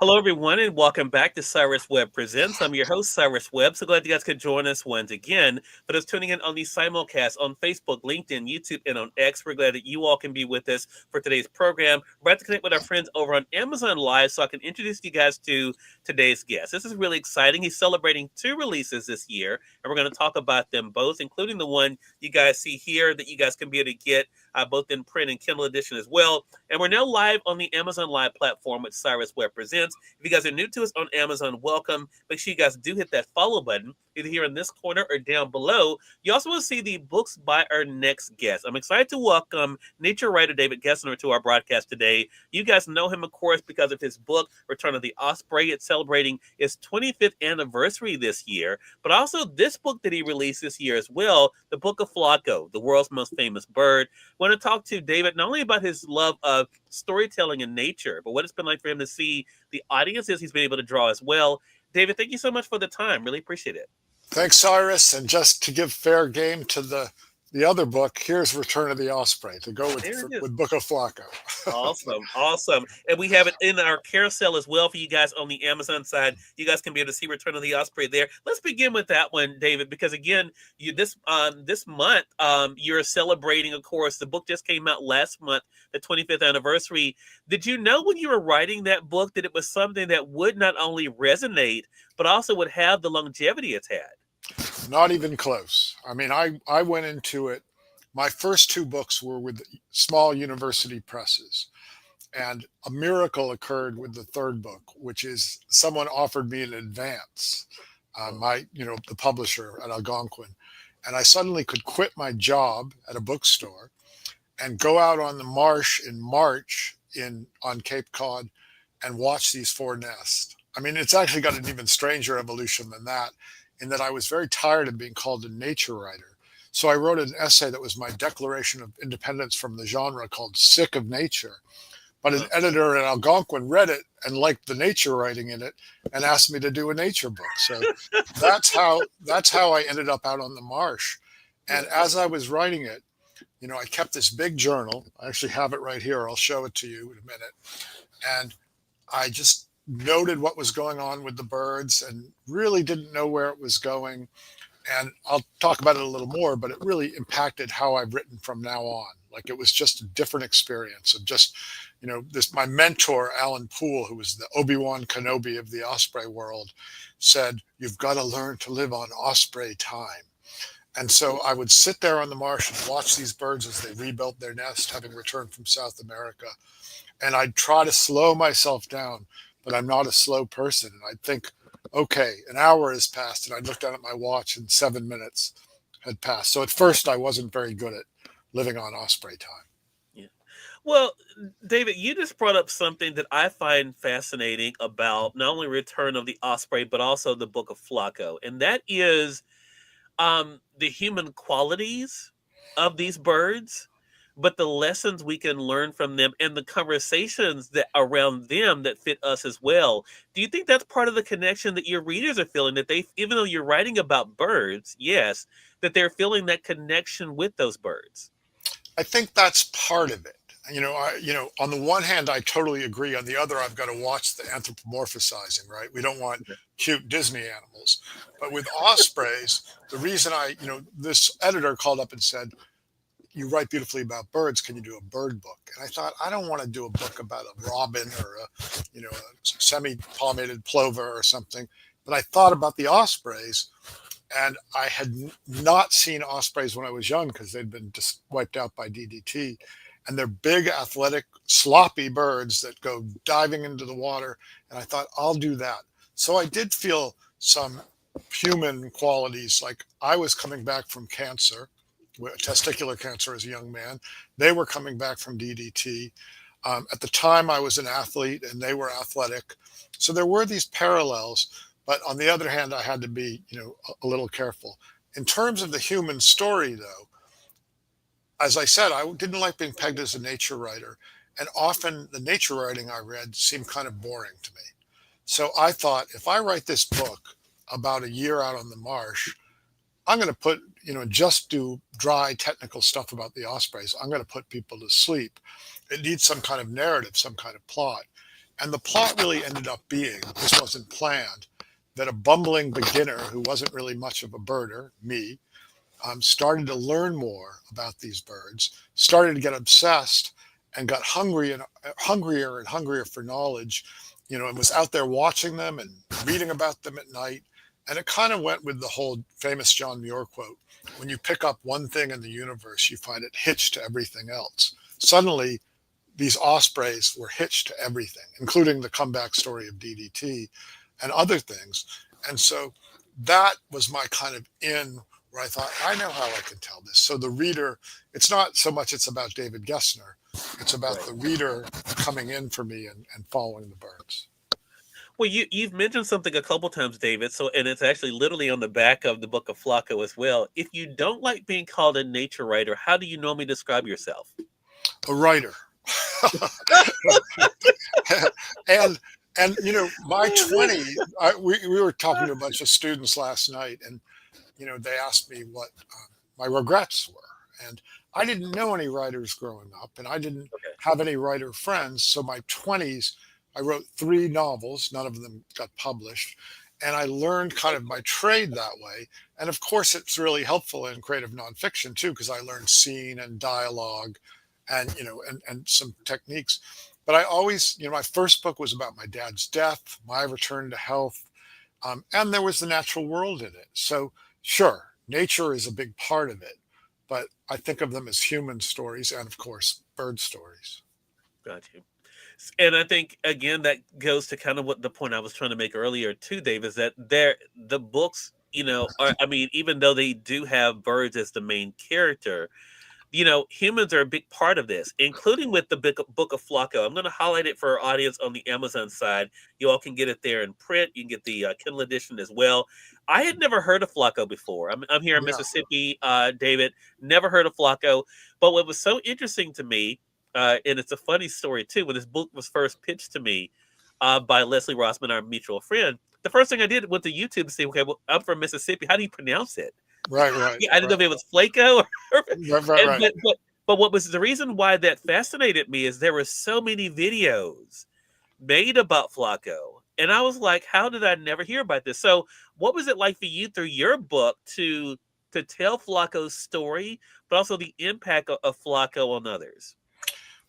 Hello, everyone, and welcome back to Cyrus Webb Presents. I'm your host, Cyrus Webb. So glad you guys could join us once again. For those tuning in on the simulcast on Facebook, LinkedIn, YouTube, and on X, we're glad that you all can be with us for today's program. We're about to connect with our friends over on Amazon Live so I can introduce you guys to today's guest. This is really exciting. He's celebrating two releases this year, and we're going to talk about them both, including the one you guys see here that you guys can be able to get both in print and Kindle edition as well. And we're now live on the Amazon Live platform with Cyrus Webb Presents. If you guys are new to us on Amazon, welcome. Make sure you guys do hit that follow button, either here in this corner or down below. You also want to see the books by our next guest. I'm excited to welcome nature writer David Gessner to our broadcast today. You guys know him, of course, because of his book, Return of the Osprey. It's celebrating its 25th anniversary this year, but also this book that he released this year as well, the Book of Flacco, the world's most famous bird. I want to talk to David not only about his love of storytelling in nature, but what it's been like for him to see the audiences he's been able to draw as well. David, thank you so much for the time. Really appreciate it. Thanks, Cyrus. And just to give fair game to the other book, here's Return of the Osprey to go There it is. with Book of Flacco. Awesome, awesome. And we have it in our carousel as well for you guys on the Amazon side. You guys can be able to see Return of the Osprey there. Let's begin with that one, David, because again, this month you're celebrating, of course, the book just came out last month, the 25th anniversary. Did you know when you were writing that book that it was something that would not only resonate, but also would have the longevity it's had? Not even close. I mean, I went into it. My first two books were with small university presses. And a miracle occurred with the third book, which is someone offered me an advance, the publisher at Algonquin. And I suddenly could quit my job at a bookstore and go out on the marsh in March on Cape Cod and watch these four nests. I mean, it's actually got an even stranger evolution than that, in that I was very tired of being called a nature writer. So I wrote an essay that was my declaration of independence from the genre called Sick of Nature. But an editor at Algonquin read it and liked the nature writing in it and asked me to do a nature book. So that's how I ended up out on the marsh. And as I was writing it, I kept this big journal. I actually have it right here. I'll show it to you in a minute. And I just noted what was going on with the birds and really didn't know where it was going. And I'll talk about it a little more, but it really impacted how I've written from now on. Like, it was just a different experience of just, this, my mentor, Alan Poole, who was the Obi-Wan Kenobi of the osprey world, said, "You've got to learn to live on osprey time." And so I would sit there on the marsh and watch these birds as they rebuilt their nest, having returned from South America. And I'd try to slow myself down, but I'm not a slow person. And I'd think, okay, an hour has passed, and I looked down at my watch and 7 minutes had passed. So at first I wasn't very good at living on osprey time. Yeah. Well, David, you just brought up something that I find fascinating about not only Return of the Osprey, but also the Book of Flacco, and that is the human qualities of these birds, but the lessons we can learn from them and the conversations that around them that fit us as well. Do you think that's part of the connection that your readers are feeling, that they, even though you're writing about birds, yes, that they're feeling that connection with those birds? I think that's part of it. On the one hand, I totally agree. On the other, I've got to watch the anthropomorphizing, right? We don't want cute Disney animals. But with ospreys, the reason this editor called up and said, "You write beautifully about birds. Can you do a bird book?" And I thought, I don't want to do a book about a robin or a semi-palmated plover or something. But I thought about the ospreys, and I had not seen ospreys when I was young because they'd been just wiped out by DDT. And they're big, athletic, sloppy birds that go diving into the water. And I thought, I'll do that. So I did feel some human qualities. Like, I was coming back from cancer, testicular cancer, as a young man. They were coming back from DDT. At the time, I was an athlete and they were athletic. So there were these parallels. But on the other hand, I had to be, a little careful. In terms of the human story, though, as I said, I didn't like being pegged as a nature writer. And often the nature writing I read seemed kind of boring to me. So I thought, if I write this book about a year out on the marsh, I'm going to just do dry technical stuff about the ospreys. I'm going to put people to sleep. It needs some kind of narrative, some kind of plot. And the plot really ended up being, this wasn't planned, that a bumbling beginner who wasn't really much of a birder, me, started to learn more about these birds, started to get obsessed, and got hungrier and hungrier for knowledge, and was out there watching them and reading about them at night. And it kind of went with the whole famous John Muir quote: "When you pick up one thing in the universe, you find it hitched to everything else." Suddenly, these ospreys were hitched to everything, including the comeback story of DDT and other things. And so that was my kind of in, where I thought, I know how I can tell this. So the reader, it's not so much it's about David Gessner, it's about Right. the reader coming in for me and following the birds. Well, you've mentioned something a couple times, David. So, and it's actually literally on the back of the book of Flacco as well. If you don't like being called a nature writer, how do you normally describe yourself? A writer. and my 20, we were talking to a bunch of students last night, and they asked me what my regrets were. And I didn't know any writers growing up, and I didn't Okay. have any writer friends. So my 20s, I wrote 3 novels. None of them got published. And I learned kind of my trade that way. And of course, it's really helpful in creative nonfiction too, because I learned scene and dialogue and, and some techniques. But I always, my first book was about my dad's death, my return to health, and there was the natural world in it. So, sure, nature is a big part of it, but I think of them as human stories and, of course, bird stories. Got you. And I think again that goes to kind of what the point I was trying to make earlier too, Dave, is that the books, are, I mean, even though they do have birds as the main character, humans are a big part of this, including with the book of Flacco. I'm going to highlight it for our audience on the Amazon side. You all can get it there in print. You can get the Kindle edition as well. I had never heard of Flacco before. I'm here in Yeah, Mississippi, David. Never heard of Flacco. But what was so interesting to me, and it's a funny story too, when this book was first pitched to me by Leslie Rossman, our mutual friend, the first thing I did went to YouTube to say, okay, well, I'm from Mississippi. How do you pronounce it? right, right, Yeah, I didn't know right, if it was Flaco or right, right, and right. but what was the reason why that fascinated me is there were so many videos made about Flacco. And I was like, how did I never hear about this? So what was it like for you through your book to tell Flacco's story, but also the impact of Flacco on others?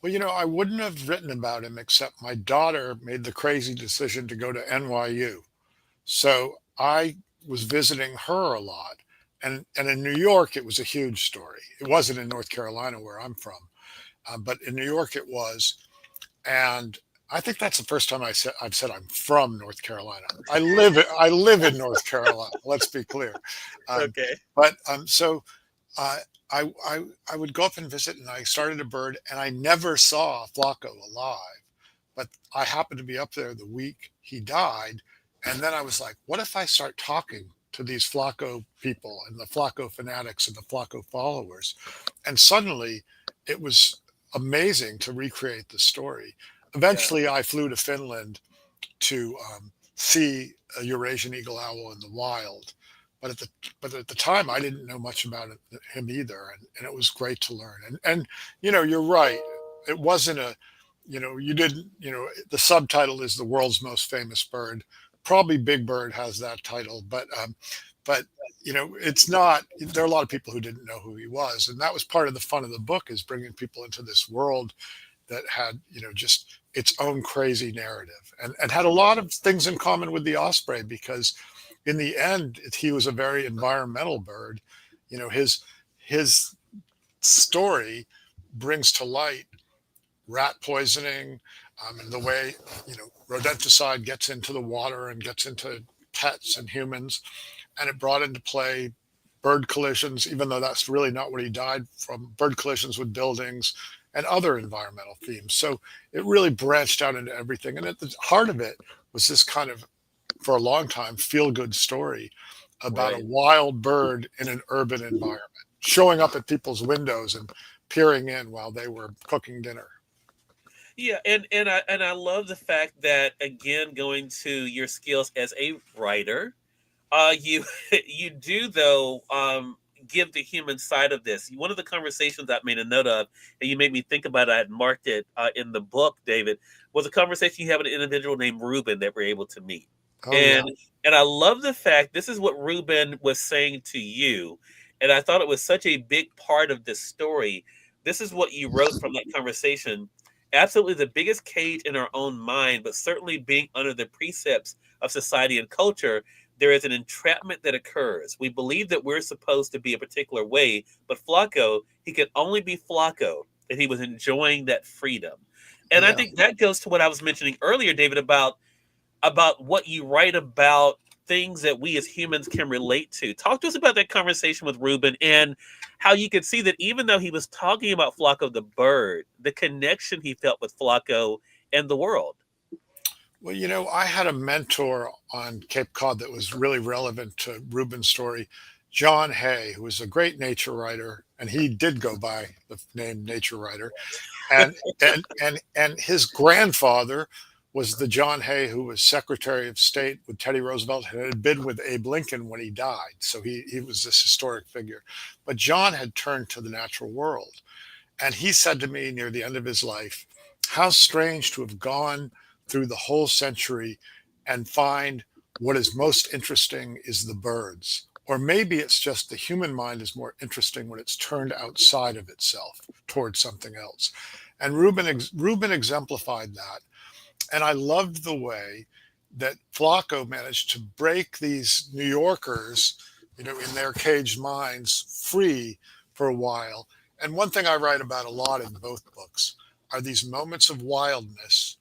Well, I wouldn't have written about him except my daughter made the crazy decision to go to NYU. So I was visiting her a lot. And in New York, it was a huge story. It wasn't in North Carolina, where I'm from, but in New York it was. And I think that's the first time I've said I'm from North Carolina. I live in North Carolina. Let's be clear. Um, Okay. but uh, I would go up and visit, and I started a bird, and I never saw Flacco alive. But I happened to be up there the week he died, and then I was like, what if I start talking to these Flacco people and the Flacco fanatics and the Flacco followers? And suddenly, it was amazing to recreate the story. Yeah. Eventually, I flew to Finland to see a Eurasian eagle owl in the wild. But at the time, I didn't know much about him either, and it was great to learn. And you're right. It wasn't a, you didn't, the subtitle is the world's most famous bird. Probably Big Bird has that title, but it's not. There are a lot of people who didn't know who he was, and that was part of the fun of the book, is bringing people into this world that had just its own crazy narrative, and had a lot of things in common with the osprey, because in the end he was a very environmental bird. His story brings to light rat poisoning, and the way rodenticide gets into the water and gets into pets and humans, and it brought into play bird collisions, even though that's really not what he died from, bird collisions with buildings and other environmental themes. So it really branched out into everything. And at the heart of it was this kind of, for a long time, feel good story about a Right. wild bird in an urban environment, showing up at people's windows and peering in while they were cooking dinner. Yeah, and I love the fact that, again, going to your skills as a writer, you you do though give the human side of this. One of the conversations I made a note of, and you made me think about it, I had marked it in the book, David, was a conversation you had with an individual named Ruben that we're able to meet. Oh yeah. And I love the fact this is what Ruben was saying to you. And I thought it was such a big part of this story. This is what you wrote from that conversation. Absolutely the biggest cage in our own mind, but certainly being under the precepts of society and culture, there is an entrapment that occurs. We believe that we're supposed to be a particular way, but Flacco, he could only be Flacco, and he was enjoying that freedom. And I Yeah. think that goes to what I was mentioning earlier, David, about what you write about things that we as humans can relate to. Talk to us about that conversation with Ruben and how you could see that even though he was talking about Flacco the bird, the connection he felt with Flacco and the world. Well, I had a mentor on Cape Cod that was really relevant to Ruben's story, John Hay, who was a great nature writer, and he did go by the name Nature Writer. And his grandfather was the John Hay who was Secretary of State with Teddy Roosevelt and had been with Abe Lincoln when he died. So he was this historic figure. But John had turned to the natural world. And he said to me near the end of his life, how strange to have gone through the whole century and find what is most interesting is the birds. Or maybe it's just the human mind is more interesting when it's turned outside of itself towards something else. And Ruben exemplified that. And I loved the way that Flacco managed to break these New Yorkers, in their caged minds free for a while. And one thing I write about a lot in both books are these moments of wildness,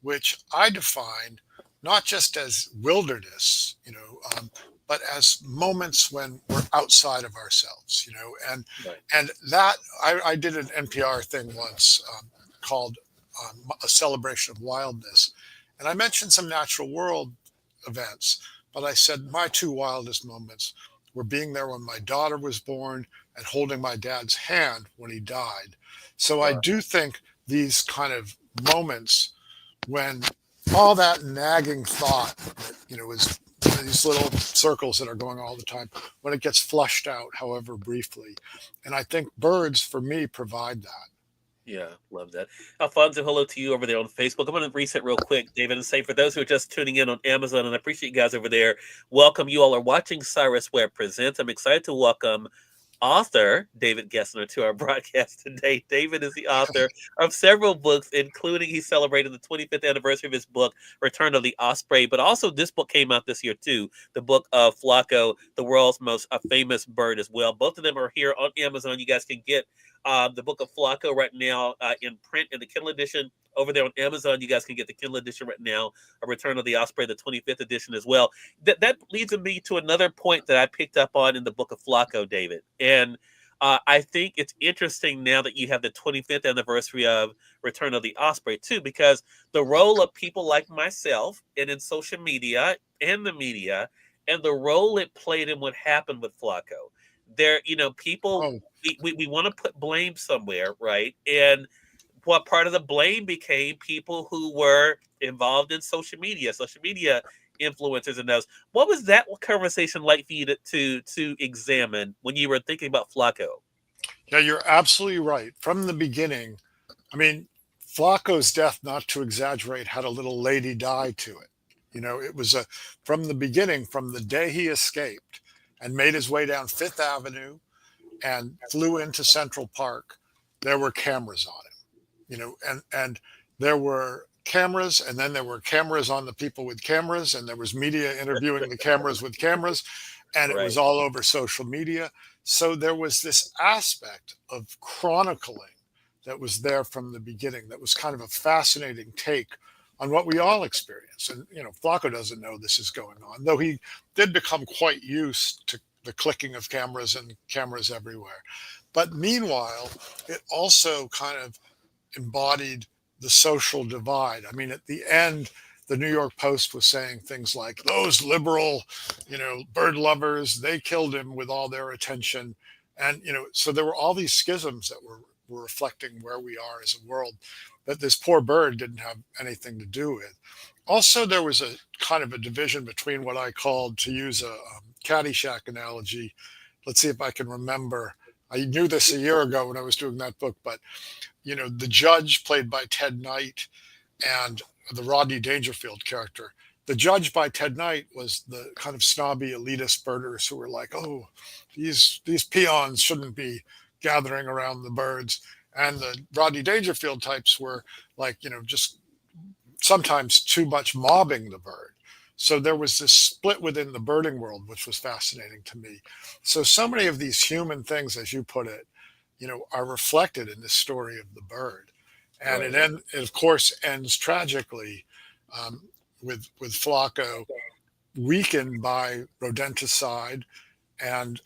which I define not just as wilderness, but as moments when we're outside of ourselves, and Right. and that I did an NPR thing once called a celebration of wildness, and I mentioned some natural world events, but I said my two wildest moments were being there when my daughter was born and holding my dad's hand when he died. So I Wow. do think these kind of moments when all that nagging thought that is these little circles that are going all the time, when it gets flushed out however briefly, and I think birds for me provide that. Yeah, love that. Alfonso, hello to you over there on Facebook. I'm going to reset real quick, David, and say for those who are just tuning in on Amazon, and I appreciate you guys over there, welcome. You all are watching Cyrus Webb Presents. I'm excited to welcome author David Gessner to our broadcast today. David is the author of several books, including he celebrated the 25th anniversary of his book, Return of the Osprey. But also, this book came out this year too, the book of Flacco, the world's most famous bird as well. Both of them are here on Amazon. You guys can get the book of Flacco right now in print in the Kindle edition. Over there on Amazon, you guys can get the Kindle edition right now, A Return of the Osprey, the 25th edition as well. That leads me to another point that I picked up on in the book of Flacco, David. And I think it's interesting now that you have the 25th anniversary of Return of the Osprey, too, because the role of people like myself and in social media and the media and the role it played in what happened with Flacco. There, people, Oh, we want to put blame somewhere, right? And what part of the blame became people who were involved in social media influencers and those. What was that conversation like for you to examine when you were thinking about Flacco? yeah, you're absolutely right. From the beginning, I mean, Flacco's death, not to exaggerate, had a little lady die to it. It was from the beginning, from the day he escaped and made his way down Fifth Avenue and flew into Central Park, there were cameras on him, and there were cameras, and then there were cameras on the people with cameras, and there was media interviewing the cameras with cameras, and it was Right. all over social media. So there was this aspect of chronicling that was there from the beginning that was kind of a fascinating take on what we all experience. And Flacco doesn't know this is going on, though he did become quite used to the clicking of cameras and cameras everywhere. But meanwhile, it also kind of embodied the social divide. I mean, at the end, the New York Post was saying things like, those liberal, bird lovers, they killed him with all their attention. And, so there were all these schisms that were reflecting where we are as a world that this poor bird didn't have anything to do with. Also, there was a kind of a division between what I called, to use a Caddyshack analogy. Let's see if I can remember. I knew this a year ago when I was doing that book, but the judge played by Ted Knight and the Rodney Dangerfield character. The Judge by Ted Knight was the kind of snobby elitist birders who were like, "Oh, these peons shouldn't be gathering around the birds," and the Rodney Dangerfield types were like, just sometimes too much mobbing the bird. So there was this split within the birding world, which was fascinating to me. So many of these human things, as you put it, are reflected in this story of the bird, and Right. it of course ends tragically, um, with Flacco weakened by rodenticide and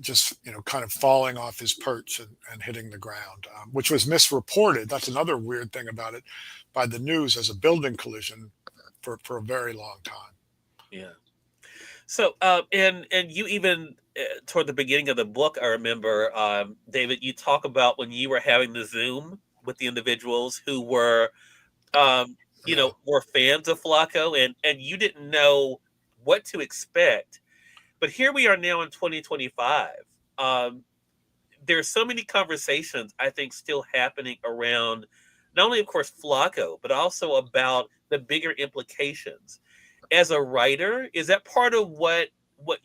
just kind of falling off his perch and hitting the ground, which was misreported. That's another weird thing about it, by the news as a building collision for a very long time. Yeah. So, and you even toward the beginning of the book, I remember, David, you talk about when you were having the Zoom with the individuals who were, Yeah. were fans of Flacco, and you didn't know what to expect. But here we are now in 2025. Um, there's so many conversations I think still happening around not only, of course, Flacco, but also about the bigger implications. As a writer, is that part of what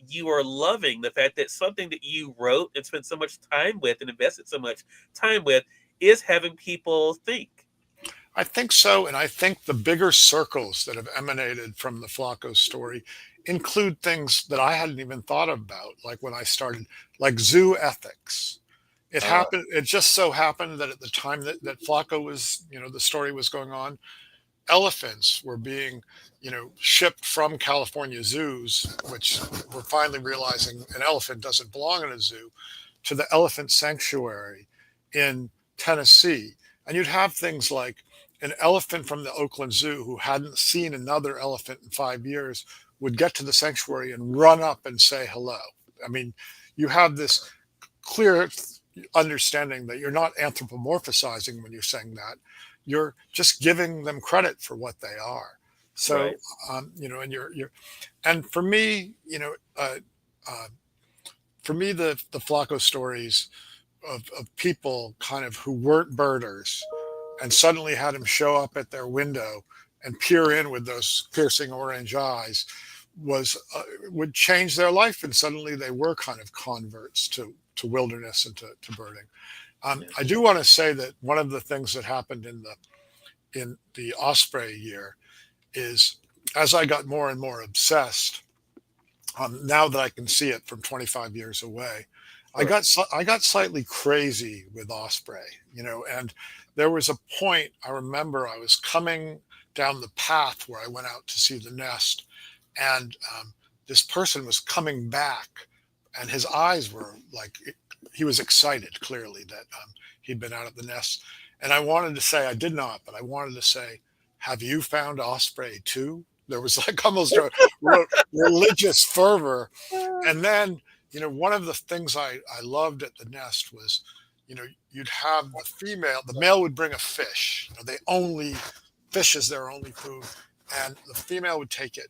you are loving? The fact that something that you wrote and spent so much time with and invested so much time with is having people think. I think so, and I think the bigger circles that have emanated from the Flacco story include things that I hadn't even thought about, like when I started, like zoo ethics. It Uh, happened. It just so happened that at the time that Flacco was, the story was going on, elephants were being, shipped from California zoos, which were finally realizing an elephant doesn't belong in a zoo, to the elephant sanctuary in Tennessee. And you'd have things like an elephant from the Oakland Zoo who hadn't seen another elephant in 5 years would get to the sanctuary and run up and say hello. I mean, you have this clear understanding that you're not anthropomorphizing when you're saying that. You're just giving them credit for what they are. So, right, and and for me, uh, the Flacco stories of people kind of who weren't birders and suddenly had him show up at their window and peer in with those piercing orange eyes was would change their life, and suddenly they were kind of converts to wilderness and to birding. yeah, I do want to say that one of the things that happened in the osprey year is, as I got more and more obsessed, now that I can see it from 25 years away, sure, I got slightly crazy with osprey, and there was a point I remember I was coming down the path where I went out to see the nest, and this person was coming back, and his eyes were like, he was excited clearly that he'd been out at the nest, and I wanted to say, I did not, but I wanted to say, "Have you found osprey too?" There was like almost a religious fervor. And then, one of the things I loved at the nest was, you'd have the male would bring a fish. They only, fish is their only food. And the female would take it.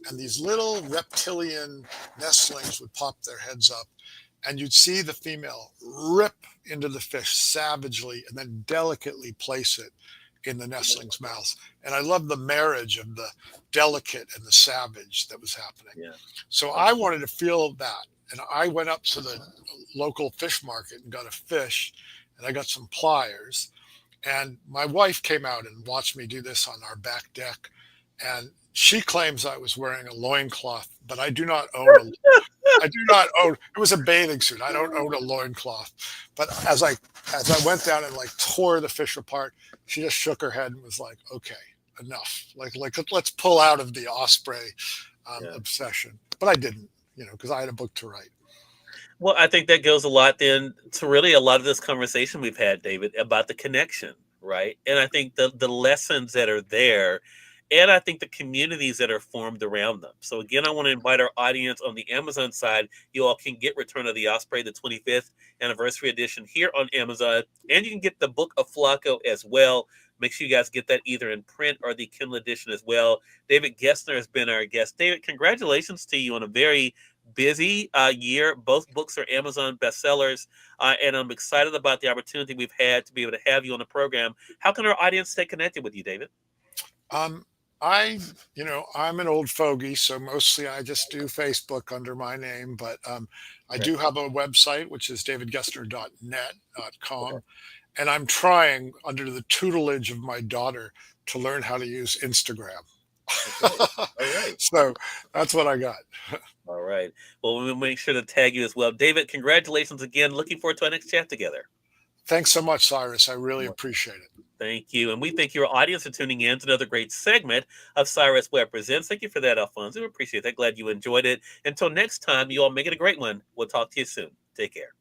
And these little reptilian nestlings would pop their heads up. And you'd see the female rip into the fish savagely and then delicately place it in the nestling's mouth. And I love the marriage of the delicate and the savage that was happening. yeah, So I absolutely, wanted to feel that. And I went up to the local fish market and got a fish, and I got some pliers. And my wife came out and watched me do this on our back deck. And she claims I was wearing a loincloth, but I do not own, it was a bathing suit. I don't own a loincloth. But as I went down and like tore the fish apart, she just shook her head and was like, "Okay, enough. Like let's pull out of the osprey yeah. obsession." But I didn't, because I had a book to write. Well, I think that goes a lot then to really a lot of this conversation we've had, David, about the connection, right? And I think the lessons that are there, and I think the communities that are formed around them. So again, I want to invite our audience on the Amazon side. You all can get Return of the Osprey, the 25th anniversary edition here on Amazon, and you can get the Book of Flacco as well. Make sure you guys get that either in print or the Kindle edition as well. David Gessner has been our guest. David, congratulations to you on a very busy year. Both books are Amazon bestsellers, and I'm excited about the opportunity we've had to be able to have you on the program. How can our audience stay connected with you, David? Um, I, I'm an old fogey, so mostly I just do Facebook under my name, but I Okay. do have a website, which is davidgessner.net.com. Okay. And I'm trying, under the tutelage of my daughter, to learn how to use Instagram. Okay. All right. So that's what I got. All right. Well, we'll make sure to tag you as well. David, congratulations again. Looking forward to our next chat together. Thanks so much, Cyrus. I really appreciate it. Thank you. And we thank your audience for tuning in to another great segment of Cyrus Webb Presents. Thank you for that, Alfonso. We appreciate that. Glad you enjoyed it. Until next time, you all make it a great one. We'll talk to you soon. Take care.